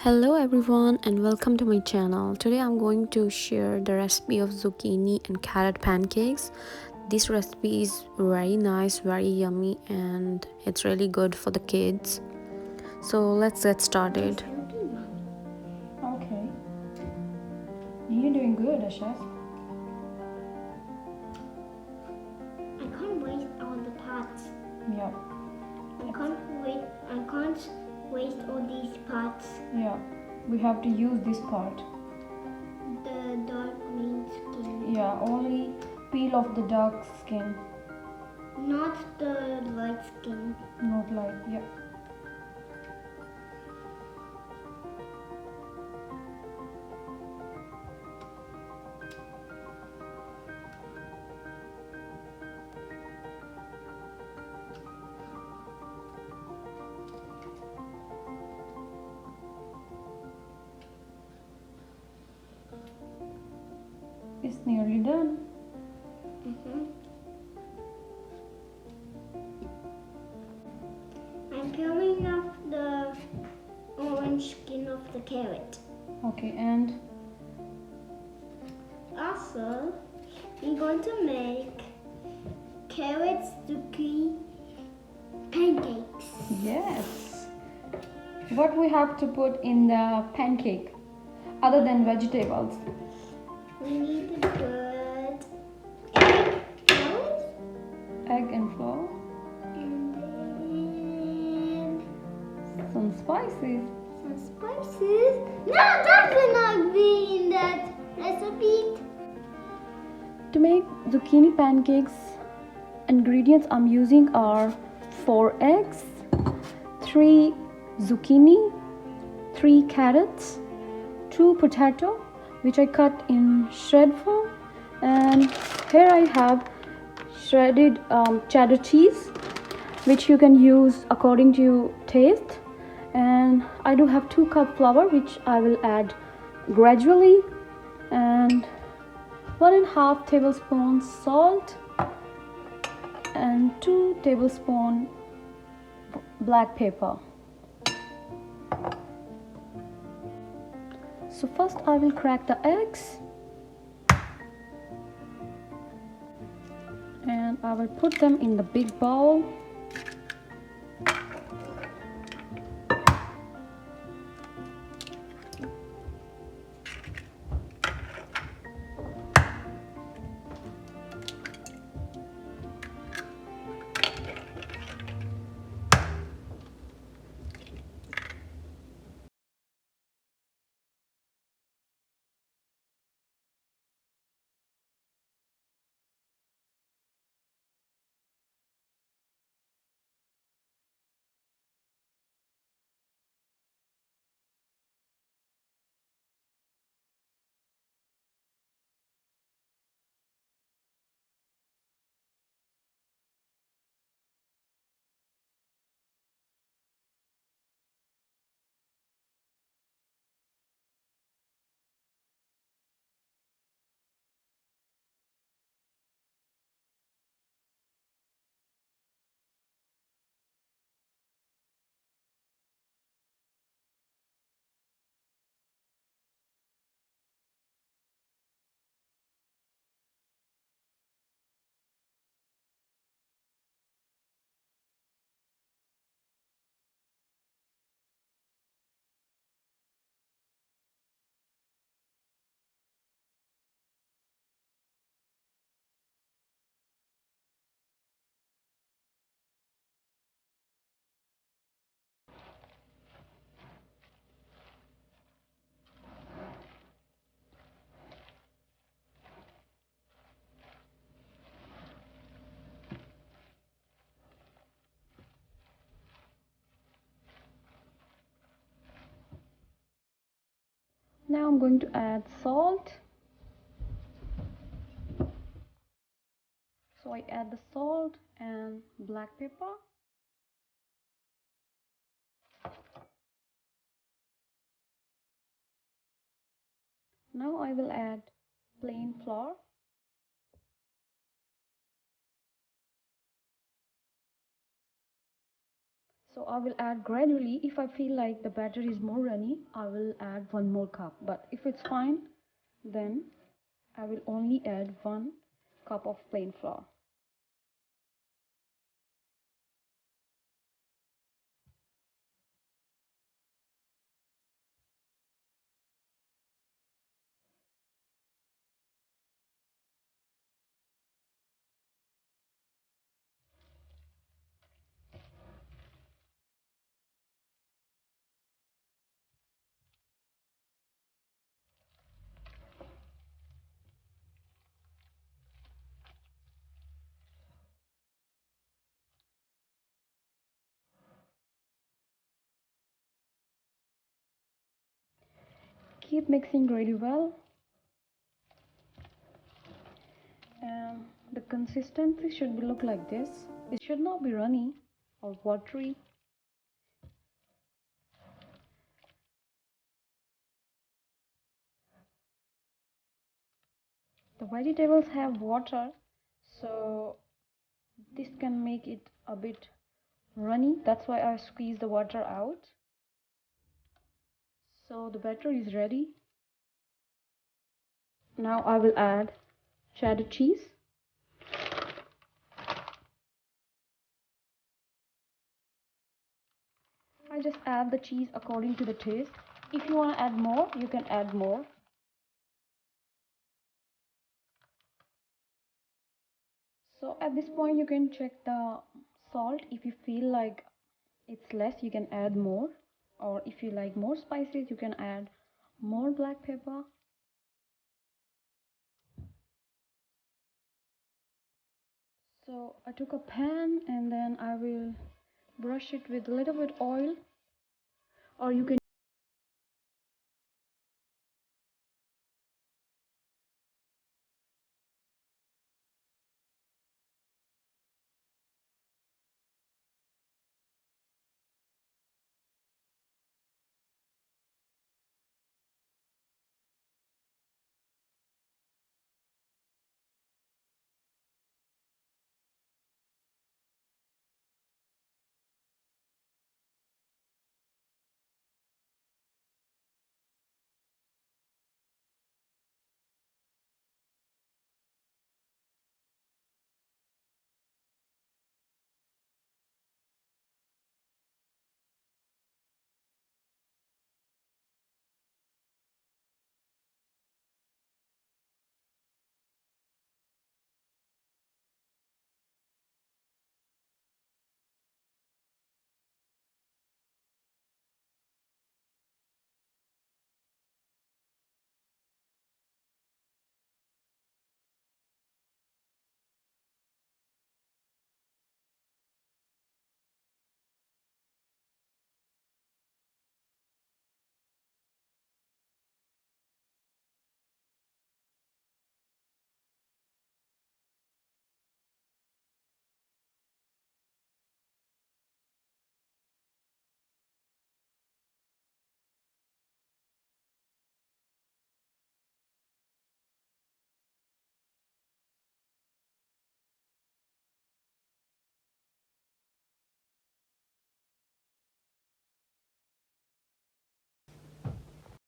Hello everyone and welcome to my channel. Today I'm going to share the recipe of zucchini and carrot pancakes. This recipe is very nice, very yummy, and it's really good for the kids. So let's get started. Okay. You're doing good, Ashraf. I can't waste all the parts. Yeah. I can't waste all these parts. Yeah. We have to use this part. The dark green skin. Yeah, only peel off the dark skin. Not the light skin. Not like, yeah. It's nearly done. I'm peeling off the orange skin of the carrot. Okay, and Also, we're going to make carrot zucchini pancakes. yes. What we have to put in the pancake other than vegetables? We need to put egg, flour, Egg and flour. and then Some spices. some spices. No, that will not be in that recipe. To make zucchini pancakes, ingredients I'm using are 4 eggs, 3 zucchini, 3 carrots, 2 potato which I cut in shred form, and here I have shredded cheddar cheese which you can use according to your taste, and I do have 2 cup flour which I will add gradually, and 1.5 tablespoons salt and 2 tablespoons black pepper. So first I will crack the eggs and I will put them in the big bowl. Now I'm going to add salt. So I add the salt and black pepper. Now I will add plain flour. So So I will add gradually. If I feel like the batter is more runny, I will add one more cup. But if it's fine, then I will only add 1 cup of plain flour. Keep mixing really well. The consistency should look like this. It should not be runny or watery. The vegetables have water, so this can make it a bit runny. That's why I squeeze the water out. So the batter is ready. Now I will add cheddar cheese. I just add the cheese according to the taste. If you want to add more, you can add more. So at this point you can check the salt. If you feel like it's less, you can add more. Or if you like more spices, you can add more black pepper. So I took a pan and then I will brush it with a little bit oil, or you can